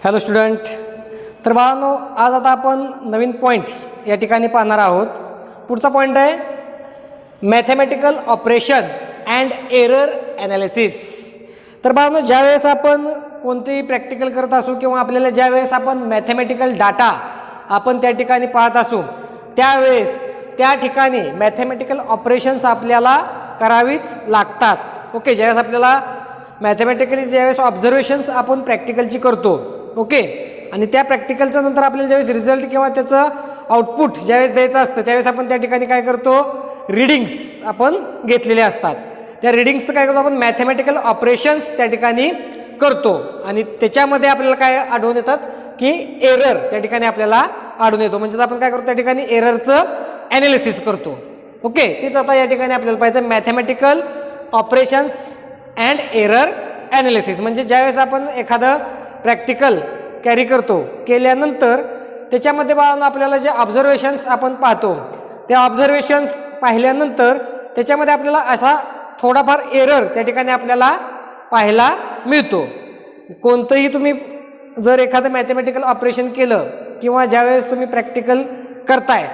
Hello student. तर बाळांनो, आज आता आपण नवीन पॉईंट्स या ठिकाणी पाहणार आहोत. पुढचा पॉईंट आहे mathematical operation and error analysis. तर बाळांनो, ज्यावेळेस आपण कोणतेही प्रॅक्टिकल करत असू किंवा आपल्याला ज्यावेळेस आपण मॅथमॅटिकल डाटा आपण त्या ठिकाणी पाहत असू, त्यावेळेस त्या ठिकाणी मॅथमॅटिकल ऑपरेशन्स आपल्याला करावीच लागतात. ओके, ज्यावेळेस आपल्याला मॅथमॅटिकली ज्यावेळेस ऑब्झर्वेशन्स आपण प्रॅक्टिकलची करतो, ओके, आणि त्या प्रॅक्टिकलचं नंतर आपल्याला ज्यावेळेस रिझल्ट किंवा त्याचं आउटपुट ज्यावेळेस द्यायचं असतं, त्यावेळेस आपण त्या ठिकाणी काय करतो, रिडिंग्स आपण घेतलेले असतात. त्या रिडिंग्सचं काय करतो आपण, मॅथमॅटिकल ऑपरेशन्स त्या ठिकाणी करतो आणि त्याच्यामध्ये आपल्याला काय आढळून येतात की एरर त्या ठिकाणी आपल्याला आढळून येतो. म्हणजेच आपण काय करतो, त्या ठिकाणी एररचं ॲनालिसिस करतो. ओके, तेच आता या ठिकाणी आपल्याला पाहिजे mathematical operations and error analysis. म्हणजे ज्यावेळेस आपण एखादं प्रॅक्टिकल कॅरी करतो, केल्यानंतर त्याच्यामध्ये आपल्याला जे ऑब्झर्वेशन्स आपण पाहतो, त्या ऑब्झर्वेशन्स पाहिल्यानंतर त्याच्यामध्ये आपल्याला असा थोडाफार एरर त्या ठिकाणी आपल्याला पाहायला मिळतो. कोणतंही तुम्ही जर एखादं मॅथमॅटिकल ऑपरेशन केलं किंवा ज्यावेळेस तुम्ही प्रॅक्टिकल करताय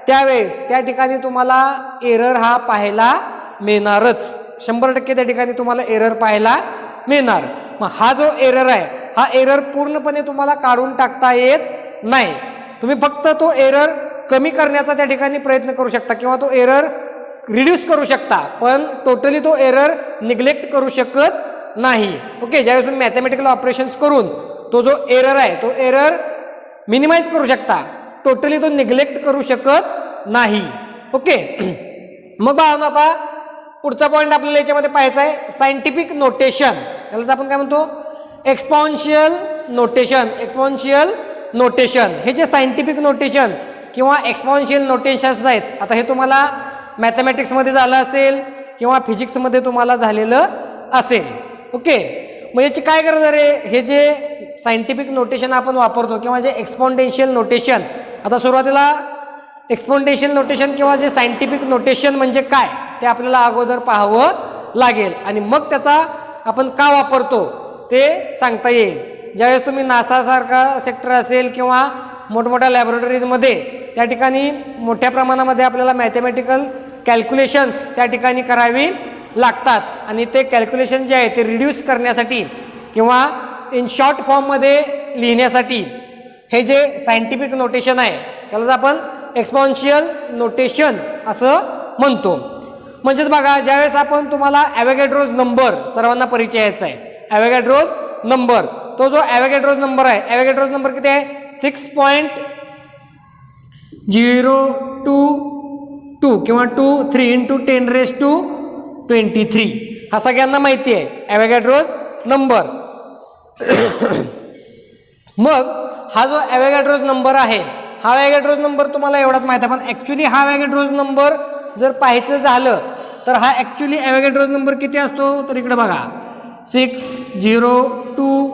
त्यावेळेस त्या ठिकाणी तुम्हाला एरर हा पाहायला मिळणारच. 100% त्या ठिकाणी तुम्हाला एरर पाहायला मिळणार. मग हा जो एरर आहे, हा एरर पूर्णपणे तुम्हाला काढून टाकता येत नाही. तुम्ही फक्त तो एरर कमी करण्याचा त्या ठिकाणी प्रयत्न करू शकता किंवा तो एरर रिड्यूस करू शकता, पण टोटली तो एरर निग्लेक्ट करू शकत नाही. ओके, ज्यावेळेस तुम्ही मॅथमॅटिकल ऑपरेशन्स करून तो जो एरर आहे तो एरर मिनिमाइज करू शकता, टोटली तो निग्लेक्ट करू शकत नाही. ओके, मग आता पुढचा पॉईंट आपल्याला याच्यामध्ये पाहायचा आहे सायंटिफिक नोटेशन. त्यालाच आपण काय म्हणतो, एक्सपोनेन्शियल नोटेशन. एक्सपोनेन्शियल नोटेशन हे जे सायंटिफिक नोटेशन किंवा एक्सपोनेन्शियल नोटेशन्स आहेत, आता हे तुम्हाला मॅथमॅटिक्समध्ये झालं असेल किंवा फिजिक्समध्ये तुम्हाला झालेलं असेल. ओके, मग याची काय गरज आहे, हे जे सायंटिफिक नोटेशन आपण वापरतो किंवा जे एक्सपोनेन्शियल नोटेशन, आता सुरुवातीला एक्सपोनेन्शियल नोटेशन किंवा जे सायंटिफिक नोटेशन म्हणजे काय ते आपल्याला अगोदर पाहावं लागेल आणि मग त्याचा आपण का वापरतो ते सांगता येईल. ज्यावेळेस तुम्ही नासासारखा सेक्टर असेल किंवा मोठमोठ्या लॅबोरेटरीजमध्ये त्या ठिकाणी मोठ्या प्रमाणामध्ये आपल्याला मॅथमॅटिकल कॅल्क्युलेशन्स त्या ठिकाणी करावी लागतात आणि ते कॅल्क्युलेशन जे आहे ते रिड्यूस करण्यासाठी किंवा इन शॉर्ट फॉर्ममध्ये लिहिण्यासाठी हे जे सायंटिफिक नोटेशन आहे त्यालाच आपण एक्सपोनेन्शियल नोटेशन असं म्हणतो. म्हणजेच बघा, ज्यावेळेस आपण तुम्हाला ॲव्होगॅड्रोज नंबर सर्वांना परिचयाचा आहे. ॲव्होगॅड्रोज नंबर, तो जो ॲव्होगॅड्रोज नंबर आहे, ॲव्होगॅड्रोज नंबर किती आहे, 6.022 किंवा 23 × 10⁻23 हा सगळ्यांना माहिती आहे ॲव्होगॅड्रोज नंबर. मग हा जो ॲव्होगॅड्रोज नंबर आहे, हा ॲव्होगॅड्रोज नंबर तुम्हाला एवढाच माहिती आहे, पण ॲक्च्युली हा ॲव्होगॅड्रोज नंबर जर पाहायचं झालं तर हा ॲक्च्युली ॲव्होगॅड्रोज नंबर किती असतो, तर इकडे बघा 6022.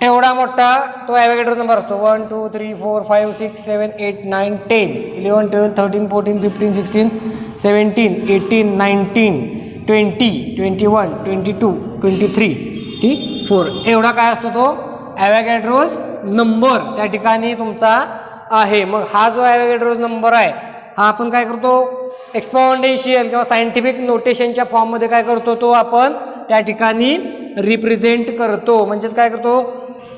एवढा मोठा तो ॲव्होगॅड्रोज नंबर असतो. 1 2 3 4 5 6 7 8 9 10 11 12 13 14 15 16 17 18 19 20 21 22 23 24 एवढा काय असतो तो ॲव्होगॅड्रोज नंबर त्या ठिकाणी तुमचा आहे. मग हा जो ॲव्होगॅड्रोज नंबर आहे हा आपण काय करतो, एक्सपोनेन्शियल किंवा सायंटिफिक नोटेशनच्या फॉर्ममध्ये काय करतो, तो आपण त्या ठिकाणी रिप्रेझेंट करतो. म्हणजेच काय करतो,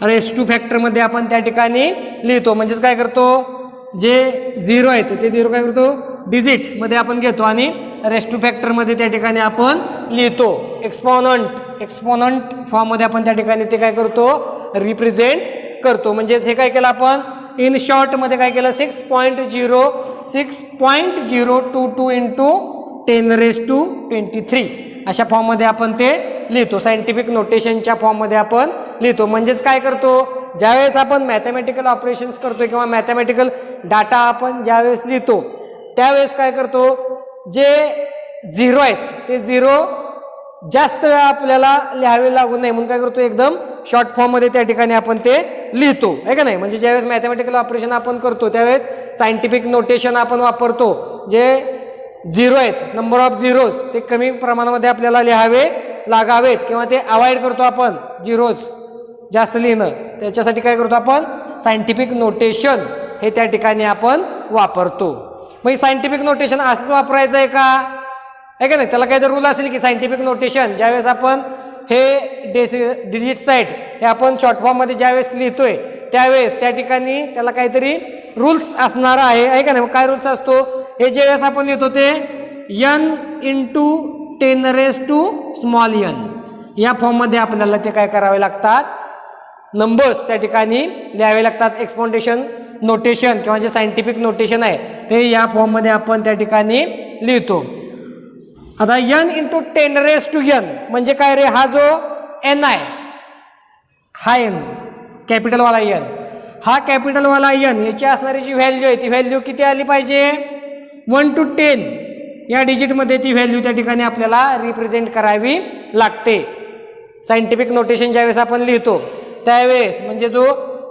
रेस टू फॅक्टरमध्ये आपण त्या ठिकाणी लिहितो. म्हणजेच काय करतो, जे झिरो आहेत ते झिरो काय करतो, डिजिटमध्ये आपण घेतो आणि रेस टू फॅक्टरमध्ये त्या ठिकाणी आपण लिहितो. एक्सपोनंट फॉर्ममध्ये आपण त्या ठिकाणी ते काय करतो, रिप्रेझेंट करतो. म्हणजेच हे काय केलं आपण इन शॉर्टमध्ये काय केलं, 6.022 × 10⁻23 अशा फॉर्ममध्ये आपण ते लिहितो. सायंटिफिक नोटेशनच्या फॉर्ममध्ये आपण लिहितो. म्हणजेच काय करतो, ज्यावेळेस आपण मॅथमॅटिकल ऑपरेशन्स करतो किंवा मॅथमॅटिकल डाटा आपण ज्यावेळेस लिहितो त्यावेळेस काय करतो, जे झिरो आहेत ते झिरो जास्त वेळा आपल्याला लिहावे लागू नये म्हणून काय करतो, एकदम शॉर्ट फॉर्ममध्ये त्या ठिकाणी आपण ते लिहितो आहे का नाही. म्हणजे ज्यावेळेस मॅथमॅटिकल ऑपरेशन आपण करतो त्यावेळेस सायंटिफिक नोटेशन आपण वापरतो. जे झिरो आहेत, नंबर ऑफ झिरोज, ते कमी प्रमाणामध्ये आपल्याला लिहावे लागावेत किंवा ते अवॉइड करतो आपण झिरोज जास्त लिहिणं. त्याच्यासाठी काय करतो आपण सायंटिफिक नोटेशन हे त्या ठिकाणी आपण वापरतो. मग सायंटिफिक नोटेशन असंच वापरायचं आहे का, आहे का नाही. त्याला काहीतरी रूल असेल की सायंटिफिक नोटेशन ज्यावेळेस आपण हे डिजिट्स आहेत हे आपण शॉर्ट फॉर्ममध्ये ज्यावेळेस लिहितोय त्यावेळेस त्या ठिकाणी त्याला काहीतरी रूल्स असणार आहे का नाही. मग काय रूल्स असतो, हे ज्यावेळेस आपण लिहितो ते n × 10⁻⁻n या फॉर्ममध्ये आपल्याला ते काय करावे लागतात, नंबर्स त्या ठिकाणी लिहावे लागतात. एक्सपोनेन्शियल नोटेशन किंवा जे सायंटिफिक नोटेशन आहे ते या फॉर्ममध्ये आपण त्या ठिकाणी लिहितो. आता n × 10⁻n म्हणजे काय रे, हा जो n आहे हा n कॅपिटलवाला n, हा कॅपिटलवाला n याची असणारी जी व्हॅल्यू आहे ती व्हॅल्यू किती आली पाहिजे, 1 to 10 या डिजिटमध्ये ती व्हॅल्यू त्या ठिकाणी आपल्याला रिप्रेझेंट करावी लागते. सायंटिफिक नोटेशन ज्यावेळेस आपण लिहितो त्यावेळेस म्हणजे जो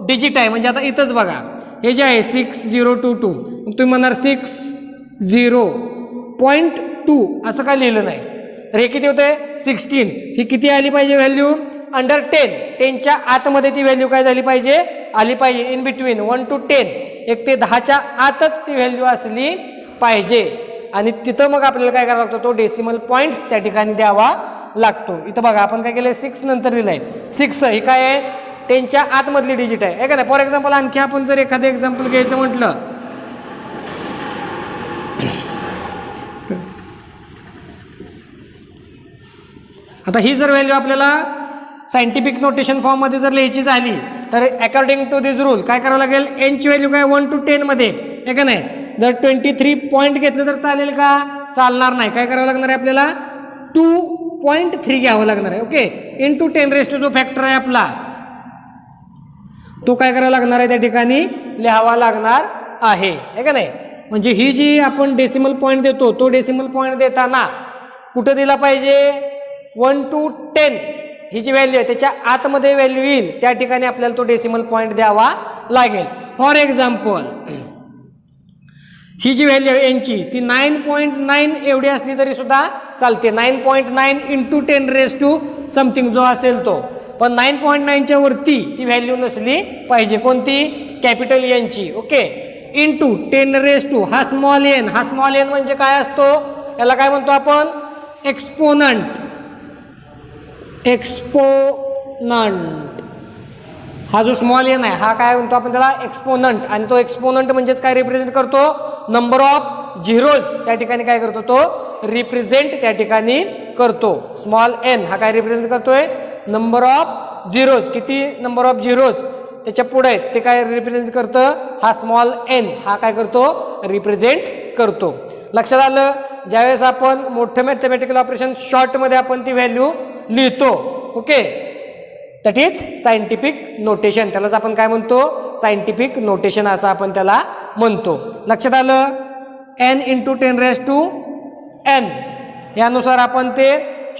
डिजिट आहे, म्हणजे आता इथंच बघा हे जे आहे 6022 तुम्ही म्हणणार 60.2 असं काय लिहिलं नाही तर हे किती होतंय 16. ही किती आली पाहिजे व्हॅल्यू, अंडर 10च्या आतमध्ये ती व्हॅल्यू काय झाली पाहिजे, आली पाहिजे. इन बिटवीन 1 to 10 1 ते 10च्या आतच ती व्हॅल्यू असली पाहिजे. आणि तिथं मग आपल्याला काय करावं लागतो, तो डेसिमल पॉईंट्स त्या ठिकाणी द्यावा लागतो. इथं बघा आपण काय केलंय 6 नंतर दिलंय 6, ही काय आहे 10च्या आतमधली डिजिट आहे का नाही. फॉर एक्झाम्पल आणखी आपण जर एखादं एक्झाम्पल घ्यायचं म्हटलं, आता ही जर व्हॅल्यू आपल्याला सायंटिफिक नोटेशन फॉर्ममध्ये जर लिहायची झाली तर अकॉर्डिंग टू दिस रूल काय करावं लागेल, एनची व्हॅल्यू काय 1 to 10 मध्ये आहे का नाही. जर 23 पॉईंट घेतलं तर चालेल का, चालणार नाही. काय करावं लागणार आहे आपल्याला 2.3 घ्यावं लागणार आहे. ओके, इन टू 10⁻⁻⁴ जो फॅक्टर आहे आपला तो काय करावा लागणार आहे त्या ठिकाणी लिहावा लागणार आहे का नाही. म्हणजे ही जी आपण डेसिमल पॉईंट देतो तो डेसिमल पॉईंट देताना कुठं दिला पाहिजे, 1 to 10 ही जी व्हॅल्यू आहे त्याच्या आतमध्ये व्हॅल्यू येईल त्या ठिकाणी आपल्याला तो डेसिमल पॉईंट द्यावा लागेल. फॉर एक्झाम्पल ही जी व्हॅल्यू आहे यांची ती 9.9 एवढी असली तरी सुद्धा चालते. 9.9 × 10⁻⁻ समथिंग जो असेल तो, पण 9.9च्या वरती ती व्हॅल्यू नसली पाहिजे. कोणती, कॅपिटल एनची. ओके, इन टू 10⁻⁻, हा स्मॉल एन, हा स्मॉल एन म्हणजे काय असतो, याला काय म्हणतो आपण एक्सपोनंट. हा जो स्मॉल एन आहे हा काय म्हणतो आपण त्याला एक्सपोनंट. आणि तो एक्सपोनंट म्हणजेच काय रिप्रेझेंट करतो, नंबर ऑफ झिरोज त्या ठिकाणी काय करतो तो रिप्रेझेंट त्या ठिकाणी करतो. स्मॉल एन हा काय रिप्रेझेंट करतोय, नंबर ऑफ झिरोज. किती नंबर ऑफ झिरोज त्याच्या पुढे आहेत ते काय रिप्रेझेंट करतं, हा स्मॉल एन हा काय करतो रिप्रेझेंट करतो. लक्षात आलं. ज्यावेळेस आपण मोठं मॅथमॅटिकल ऑपरेशन शॉर्टमध्ये आपण ती व्हॅल्यू लिहितो, okay, that is scientific notation. त्यालाच आपण काय म्हणतो, सायंटिफिक नोटेशन असं आपण त्याला म्हणतो. लक्षात आलं. n × 10⁻⁻n यानुसार आपण ते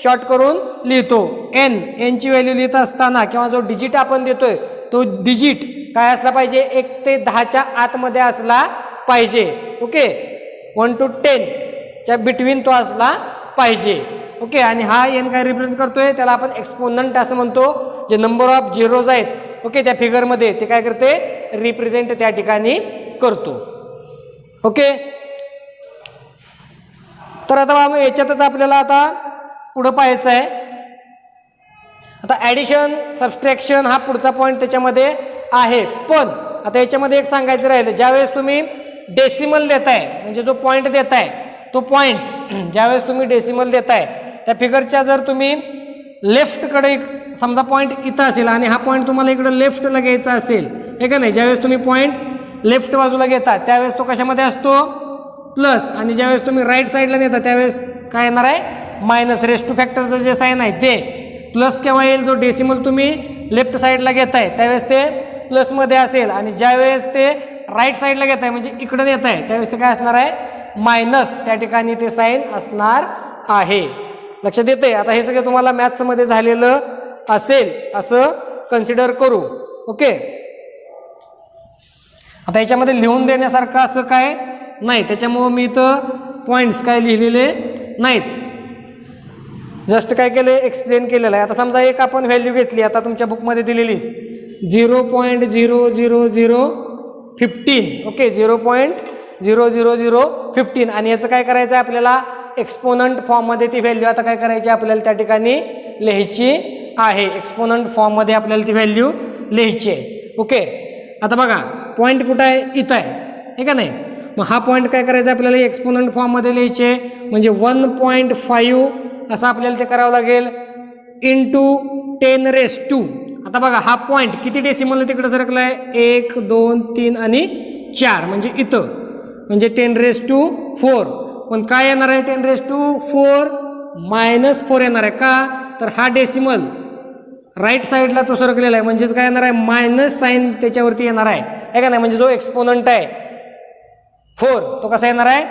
शॉर्ट करून लिहितो. एनची व्हॅल्यू लिहित असताना किंवा जो डिजिट आपण देतोय तो डिजिट काय असला पाहिजे, 1 ते 10च्या आतमध्ये असला पाहिजे. ओके, 1 to 10च्या बिटवीन तो असला पाहिजे. ओके, आणि हा एन काय रिप्रेझेंट करतोय त्याला आपण एक्सपोनंट असं म्हणतो. जे नंबर ऑफ झिरोज आहेत ओके त्या फिगरमध्ये ते काय करते, रिप्रेझेंट त्या ठिकाणी करतो. ओके, तर आता याच्यातच आपल्याला आता पुढं पाहायचं आहे. आता ॲडिशन सबस्ट्रॅक्शन हा पुढचा पॉईंट त्याच्यामध्ये आहे. पण आता याच्यामध्ये एक सांगायचं राहिलं, ज्यावेळेस तुम्ही डेसिमल देताय म्हणजे जो पॉईंट देताय तो पॉईंट ज्यावेळेस तुम्ही डेसिमल देताय त्या फिगरच्या जर तुम्ही लेफ्टकडे समजा पॉईंट इथं असेल आणि हा पॉईंट तुम्हाला इकडं लेफ्टला घ्यायचा असेल हे का नाही, ज्यावेळेस तुम्ही पॉईंट लेफ्ट बाजूला घेता त्यावेळेस तो कशामध्ये असतो प्लस, आणि ज्यावेळेस तुम्ही राईट साईडला नेता त्यावेळेस काय येणार आहे मायनस. रेस टू फॅक्टरचं जे साईन आहे ते प्लस केव्हा येईल, जो डेसिमल तुम्ही लेफ्ट साईडला घेताय त्यावेळेस ते प्लसमध्ये असेल, आणि ज्यावेळेस ते राईट साईडला घेताय म्हणजे इकडं येत आहे त्यावेळेस ते काय असणार आहे मायनस, त्या ठिकाणी ते साईन असणार आहे. लक्षात येते. आता हे सगळं तुम्हाला मॅथ्समध्ये झालेलं असेल असं कन्सिडर करू. ओके, आता याच्यामध्ये लिहून देण्यासारखं असं काय नाही, त्याच्यामुळं मी इथं पॉईंट्स काय लिहिलेले नाहीत, जस्ट काय केलं एक्सप्लेन केलेलं आहे. आता समजा एक आपण व्हॅल्यू घेतली, आता तुमच्या बुकमध्ये दिलेलीच 0.00015. ओके, 0.00015 आणि याचं काय करायचं आहे आपल्याला एक्सपोनंट फॉर्ममध्ये ती व्हॅल्यू आता काय करायची आपल्याला त्या ठिकाणी लिहायची आहे. एक्सपोनंट फॉर्ममध्ये आपल्याला ती व्हॅल्यू लिहायची आहे. ओके, आता बघा पॉईंट कुठं आहे, इथं आहे का नाही. मग हा पॉईंट काय करायचा आपल्याला एक्सपोनंट फॉर्ममध्ये लिहायचे, म्हणजे 1.5 असं आपल्याला ते करावं लागेल इंटू 10⁻². आता बघा हा पॉईंट किती डेसिमल तिकडे सरकला आहे, 1 2 3 आणि 4, म्हणजे इथं म्हणजे 10⁻4. पण काय येणार आहे 10⁻4 -4 येणार आहे का, तर हा डेसिमल राईट साईडला तो सरकलेला आहे, म्हणजेच काय येणार आहे मायनस साईन त्याच्यावरती येणार आहे का नाही. म्हणजे जो एक्सपोनंट आहे 4 तो कसा येणार आहे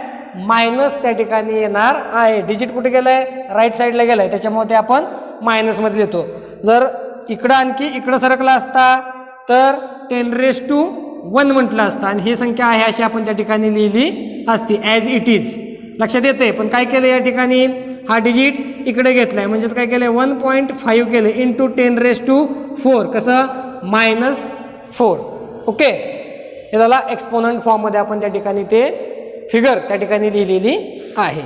मायनस त्या ठिकाणी येणार आहे. डिजिट कुठे गेला आहे, राईट साईडला गेला आहे, त्याच्यामुळे ते आपण मायनसमध्ये लिहितो. जर इकडं आणखी इकडं सरकला असता तर 10⁻1 म्हटलं असतं आणि ही संख्या आहे अशी आपण त्या ठिकाणी लिहिली असती ॲज इट इज. लक्षात येते. पण काय केलं या ठिकाणी हा डिजिट इकडे घेतला आहे, म्हणजेच काय केलं 1.5 केलं इंटू 10⁻4, कसं -4. ओके, हे झाला एक्सपोनंट फॉर्ममध्ये आपण त्या ठिकाणी ते फिगर त्या ठिकाणी लिहिलेली आहे.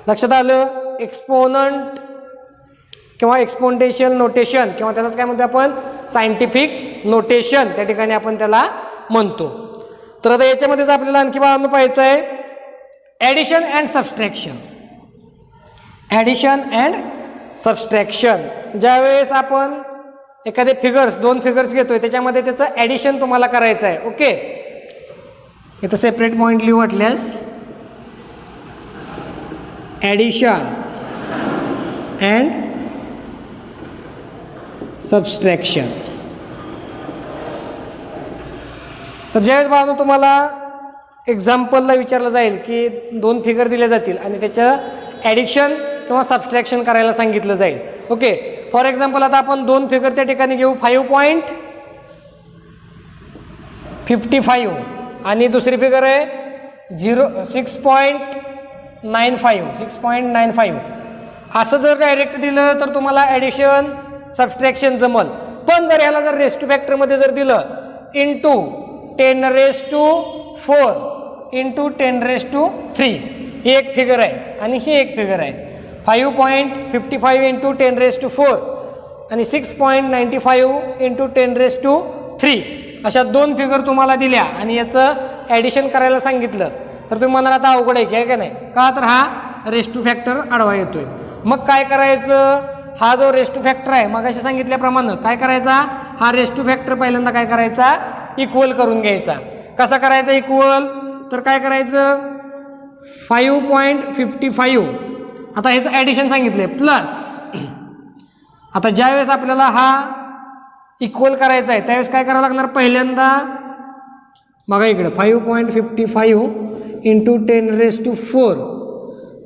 लक्षात आलं. एक्सपोनंट किंवा एक्सपोनेन्शियल नोटेशन किंवा त्यालाच काय म्हणतो आपण सायंटिफिक नोटेशन त्या ठिकाणी आपण त्याला म्हणतो. तर आता याच्यामध्येच आपल्याला आणखी बाळांनो पाहायचं आहे addition and subtraction. Addition and subtraction, ज्यावेळेस आपण एखादे फिगर्स 2 फिगर्स घेतोय त्याच्यामध्ये त्याचं ॲडिशन तुम्हाला करायचं आहे. ओके, इथं सेपरेट पॉईंट लिहू वाटल्यास, ॲडिशन अँड सबस्ट्रॅक्शन. तर ज्यावेळेस बाळांनो तुम्हाला एक्झाम्पलला विचारलं जाईल की 2 फिगर दिले जातील आणि त्याचं ॲडिशन किंवा सबस्ट्रॅक्शन करायला सांगितलं जाईल. ओके, फॉर एक्झाम्पल आता आपण 2 फिगर त्या ठिकाणी घेऊ, 5.55 आणि दुसरी फिगर आहे 6.95. असं जर डायरेक्ट दिलं तर तुम्हाला ॲडिशन सबस्ट्रॅक्शन जमल. पण जर ह्याला जर रेस टू फॅक्टरमध्ये जर दिलं इंटू 10⁻4 इंटू 10⁻3, ही एक फिगर आहे आणि ही एक फिगर आहे. 5.55 इंटू 10⁻4 आणि 6.95 इंटू 10⁻3, अशा 2 फिगर तुम्हाला दिल्या आणि याचं ॲडिशन करायला सांगितलं तर तुम्ही म्हणाल आता अवघड आहे की नाही, का तर हा रेस टू फॅक्टर आडवा येतोय. मग काय करायचं, हा जो रेस टू फॅक्टर आहे मग असे सांगितल्याप्रमाणे काय करायचा, हा रेस टू फॅक्टर पहिल्यांदा काय करायचा इक्वल करून घ्यायचा. कसा करायचा इक्वल, तर काय करायचं 5.55, आता ह्याचं ॲडिशन सांगितलं प्लस, आता ज्यावेळेस आपल्याला हा इक्वल करायचा आहे त्यावेळेस काय करावं लागणार, पहिल्यांदा बघा इकडं 5.55 इंटू 10⁻4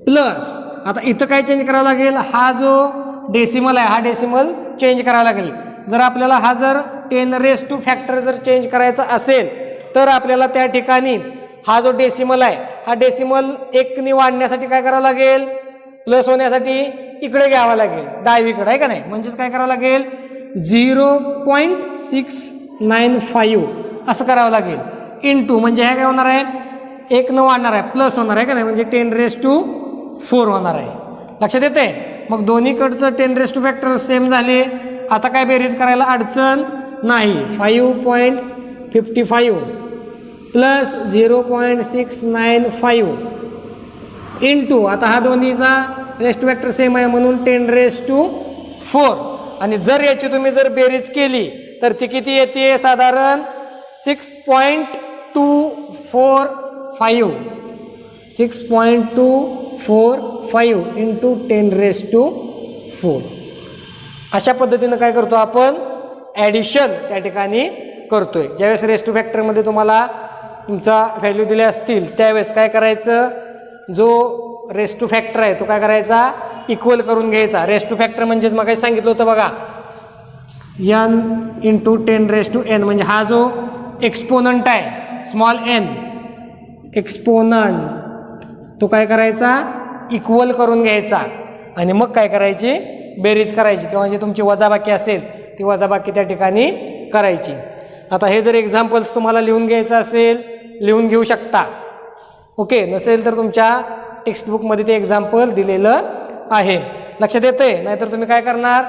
प्लस, आता इथं काय चेंज करावं लागेल, हा जो डेसिमल आहे हा डेसिमल चेंज करावा लागेल. जर आपल्याला हा जर 10⁻² जर चेंज करायचा असेल तर आपल्याला त्या ठिकाणी हा जो डेसिमल आहे हा डेसिमल 1ने वाढण्यासाठी काय करावं लागेल, प्लस होण्यासाठी इकडे घ्यावं लागेल डावीकडे, आहे का नाही. म्हणजेच काय करावं लागेल 0.695 असं करावं लागेल इंटू, म्हणजे हे काय होणार आहे 1 न वाढणार आहे प्लस होणार आहे का नाही, म्हणजे 10⁻4 होणार आहे. लक्षात येते. मग दोन्हीकडचं 10⁻² सेम झाले. आता काय बेरीज करायला अडचण नाही. 5.55 प्लस 0.695 इंटू, आता हा दोन्हीचा रेस्ट फॅक्टर सेम आहे म्हणून 10⁻4, आणि जर याची तुम्ही जर बेरीज केली तर ती किती येते, साधारण 6.245 इंटू 10⁻4. अशा पद्धतीनं काय करतो आपण ॲडिशन त्या ठिकाणी करतोय. ज्यावेळेस रेस टू फॅक्टरमध्ये तुम्हाला तुमचा व्हॅल्यू दिले असतील त्यावेळेस काय करायचं, जो रेस टू फॅक्टर आहे तो काय करायचा इक्वल करून घ्यायचा. रेस टू फॅक्टर म्हणजेच मग काय सांगितलं होतं बघा, n इंटू 10⁻n म्हणजे हा जो एक्सपोनंट आहे स्मॉल n एक्सपोनंट तो काय करायचा इक्वल करून घ्यायचा आणि मग काय करायची बेरीज करायची किंवा जे तुमची वजाबाकी असेल ती वजाबाकी त्या ठिकाणी करायची. आता हे जर एक्झाम्पल्स तुम्हाला लिहून घ्यायचं असेल लिहून घेऊ शकता. ओके, नसेल तर तुमच्या टेक्स्टबुकमध्ये ते एक्झाम्पल दिलेलं आहे. लक्षात येतंय? नाहीतर तुम्ही काय करणार,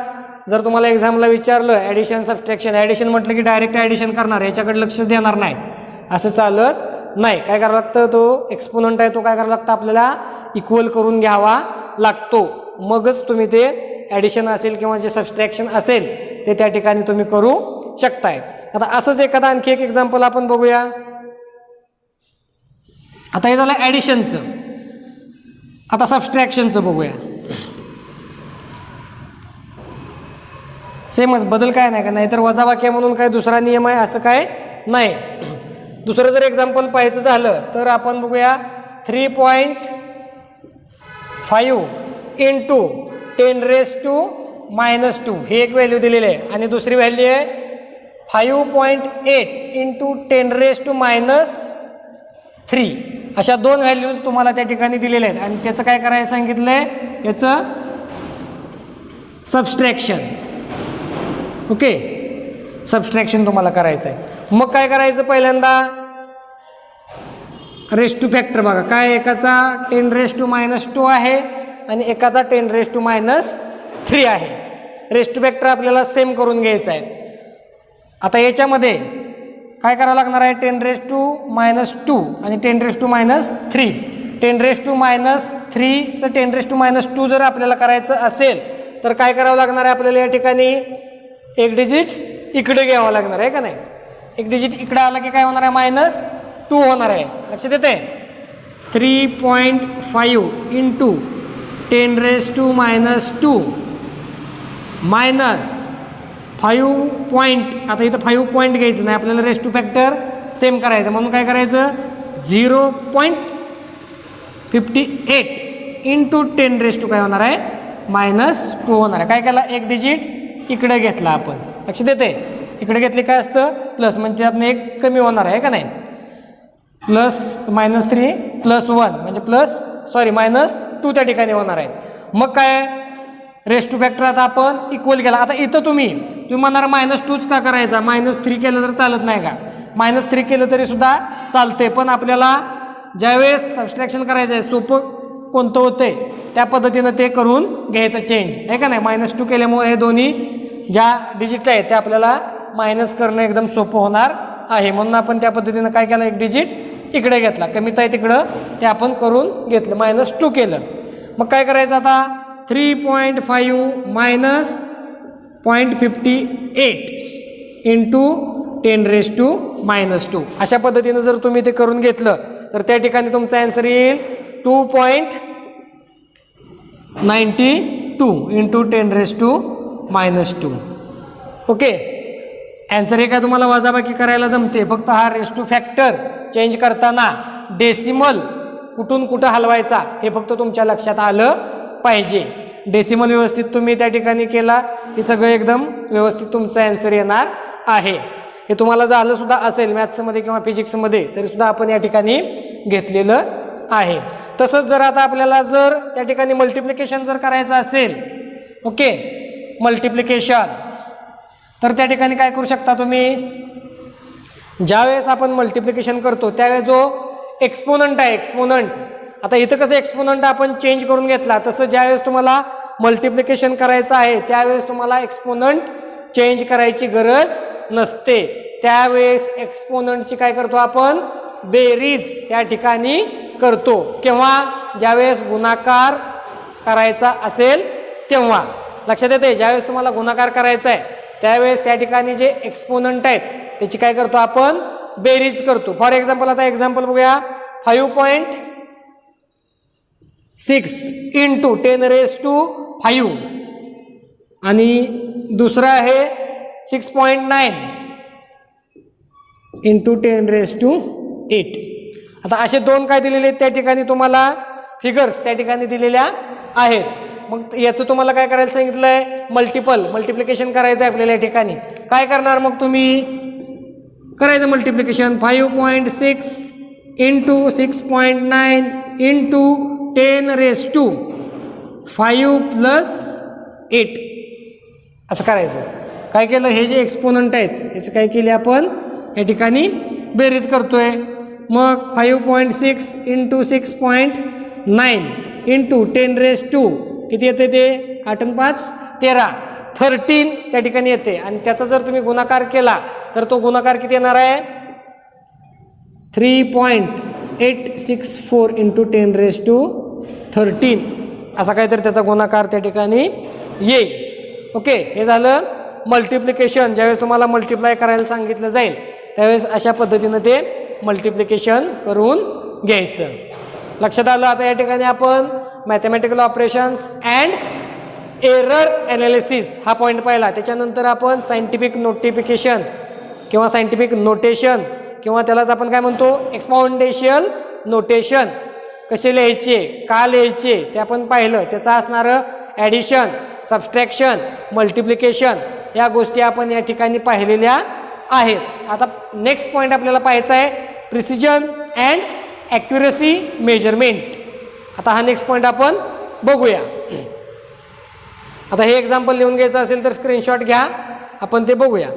जर तुम्हाला एक्झामला विचारलं ॲडिशन सबट्रॅक्शन, ॲडिशन म्हटलं की डायरेक्ट ॲडिशन करणार, याच्याकडे लक्षच देणार नाही, असं चालत नाही. काय करावं लागतं, तो एक्सपोनंट आहे तो काय करावं लागतं आपल्याला इक्वल करून घ्यावा लागतो, मगच तुम्ही ते ॲडिशन असेल किंवा जे सबट्रॅक्शन असेल ते त्या ठिकाणी तुम्ही करू शकताय. आता असंच एखादा आणखी एक एक्झाम्पल आपण बघूया. आता हे झालं ॲडिशनचं. आता सबट्रॅक्शनचं बघूया. सेमच, बदल काय नाही का, नाहीतर वजाबाकी म्हणून काय दुसरा नियम आहे असं काय नाही. दुसरं जर एक्झाम्पल पाहायचं झालं तर आपण बघूया 3.5 इंटू 10⁻² हे एक व्हॅल्यू दिलेली आहे आणि दुसरी व्हॅल्यू आहे 5.8 इंटू 10⁻3. अशा दोन व्हॅल्यूज तुम्हाला त्या ठिकाणी दिलेल्या आहेत आणि त्याचं काय करायचं सांगितलं आहे, याचं सबट्रॅक्शन. ओके, सबट्रॅक्शन तुम्हाला करायचं आहे. मग काय करायचं, पहिल्यांदा रेस टू फॅक्टर बघा काय, एकाचा 10⁻² आहे आणि एकाचा 10⁻³ आहे. रेस टू फॅक्टर आपल्याला सेम करून घ्यायचं आहे. आता याच्यामध्ये काय करावं लागणार आहे, 10⁻² आणि 10⁻³ 10⁻³ चं 10⁻² जर आपल्याला करायचं असेल तर काय करावं लागणार आहे आपल्याला, या ठिकाणी एक डिजिट इकडे घ्यावं लागणार आहे का नाही. एक डिजिट इकडे आला की काय होणार आहे, -2 होणार आहे. लक्षात येते. 3.5 इंटू 10⁻² मायनस 5 पॉईंट, आता इथं 5 पॉईंट घ्यायचं नाही आपल्याला, रेस टू फॅक्टर सेम करायचं म्हणून काय करायचं 0.58 इंटू 10⁻² काय होणार आहे -2 होणार आहे. काय केला, एक डिजिट इकडे घेतला आपण. लक्षात येते, इकडे घेतले काय असतं प्लस, म्हणजे त्यातनं एक कमी होणार आहे का नाही, +-3 +1 म्हणजे -2 त्या ठिकाणी होणार आहे. मग काय रेस टू फॅक्टर आता आपण इक्वल केला. आता इथं तुम्ही म्हणणार -2च का करायचा, -3 केलं तर चालत नाही का, -3 केलं तरी सुद्धा चालते, पण आपल्याला ज्यावेळेस सबट्रॅक्शन करायचं आहे सोपं कोणतं होतंय त्या पद्धतीनं ते करून घ्यायचं चेंज आहे का नाही. -2 केल्यामुळे हे दोन्ही ज्या डिजिट आहेत ते आपल्याला मायनस करणं एकदम सोपं होणार आहे, म्हणून आपण त्या पद्धतीनं काय केलं, एक डिजिट इकडे घेतला, कमीत आहे तिकडं ते आपण करून घेतलं, -2 केलं. मग काय करायचं आता 3.5 मायनस 0.58 इंटू 10⁻². अशा पद्धतीनं जर तुम्ही ते करून घेतलं तर त्या ठिकाणी तुमचा आन्सर येईल 2.92 इंटू 10⁻². ओके, आन्सर हे काय तुम्हाला वजाबाकी करायला जमते, फक्त हा रेस टू फॅक्टर चेंज करताना डेसिमल कुठून कुठं हलवायचा हे फक्त तुमच्या लक्षात आलं पाहिजे. डेसिमल व्यवस्थित तुम्ही त्या ठिकाणी केला की सगळं एकदम व्यवस्थित तुमचा आन्सर येणार आहे. हे तुम्हाला झालं सुद्धा असेल मॅथ्समध्ये किंवा फिजिक्समध्ये तरीसुद्धा आपण या ठिकाणी घेतलेलं आहे. तसंच जर आता आपल्याला जर त्या ठिकाणी मल्टिप्लिकेशन जर करायचं असेल, ओके मल्टिप्लिकेशन, तर त्या ठिकाणी काय करू शकता तुम्ही, ज्यावेळेस आपण मल्टिप्लिकेशन करतो त्यावेळेस जो एक्सपोनंट आहे एक्सपोनंट, आता इथं कसं एक्सपोनंट आपण चेंज करून घेतला, तसं ज्यावेळेस तुम्हाला मल्टिप्लिकेशन करायचं आहे त्यावेळेस तुम्हाला एक्सपोनंट चेंज करायची गरज नसते. त्यावेळेस एक्सपोनंटची काय करतो आपण, बेरीज त्या ठिकाणी करतो. केव्हा, ज्यावेळेस गुणाकार करायचा असेल तेव्हा. लक्षात येते, ज्यावेळेस तुम्हाला गुणाकार करायचा आहे त्यावेळेस त्या ठिकाणी जे एक्सपोनंट आहेत त्याची काय करतो आपण, बेरीज करतो. फॉर एक्झाम्पल आता एक्झाम्पल बघूया, 5.6 इंटू 10⁻5 आणि दुसरा आहे 6.9 इंटू 10⁻8. आता असे दोन काय दिलेले आहेत त्या ठिकाणी तुम्हाला फिगर्स त्या ठिकाणी दिलेल्या आहेत. मग याचं तुम्हाला काय करायला सांगितलं आहे, मल्टिप्लिकेशन करायचं आहे आपल्याला या ठिकाणी. काय करणार मग तुम्ही, करायचं मल्टिप्लिकेशन 5.6 इंटू 6.9 इंटू 10⁵ प्लस 8 असं करायचं. काय केलं, हे जे एक्सपोनंट आहेत याचं काय केले आपण या ठिकाणी बेरीज करतोय. मग 5.6 इंटू 6.9 इंटू 10⁵ किती येते ते, 8 आणि 5 13 13 त्या ठिकाणी येते. आणि त्याचा जर तुम्ही गुणाकार केला तर तो गुणाकार किती येणार आहे, 3.864 इंटू 10⁻13 असा काहीतरी त्याचा गुणाकार त्या ठिकाणी येईल. ओके, हे झालं मल्टिप्लिकेशन. ज्यावेळेस तुम्हाला मल्टिप्लाय करायला सांगितलं जाईल त्यावेळेस अशा पद्धतीनं ते मल्टिप्लिकेशन करून घ्यायचं. लक्षात आलं. आता या ठिकाणी आपण mathematical operations and error analysis हा पॉईंट पाहिला. त्याच्यानंतर आपण सायंटिफिक नोटिफिकेशन किंवा सायंटिफिक नोटेशन किंवा त्यालाच आपण काय म्हणतो एक्सपाउंडेशियल नोटेशन कसे लिहायचे, का लिहायचे ते आपण पाहिलं. त्याचं असणारं ॲडिशन, सबस्ट्रॅक्शन, मल्टिप्लिकेशन या गोष्टी आपण या ठिकाणी पाहिलेल्या आहेत. आता नेक्स्ट पॉईंट आपल्याला पाहायचा आहे प्रिसिजन अँड ॲक्युरसी मेजरमेंट. आता हा नेक्स्ट पॉईंट आपण बघूया. आता हे एक्झाम्पल लिहून घ्यायचं असेल तर स्क्रीनशॉट घ्या, आपण ते बघूया.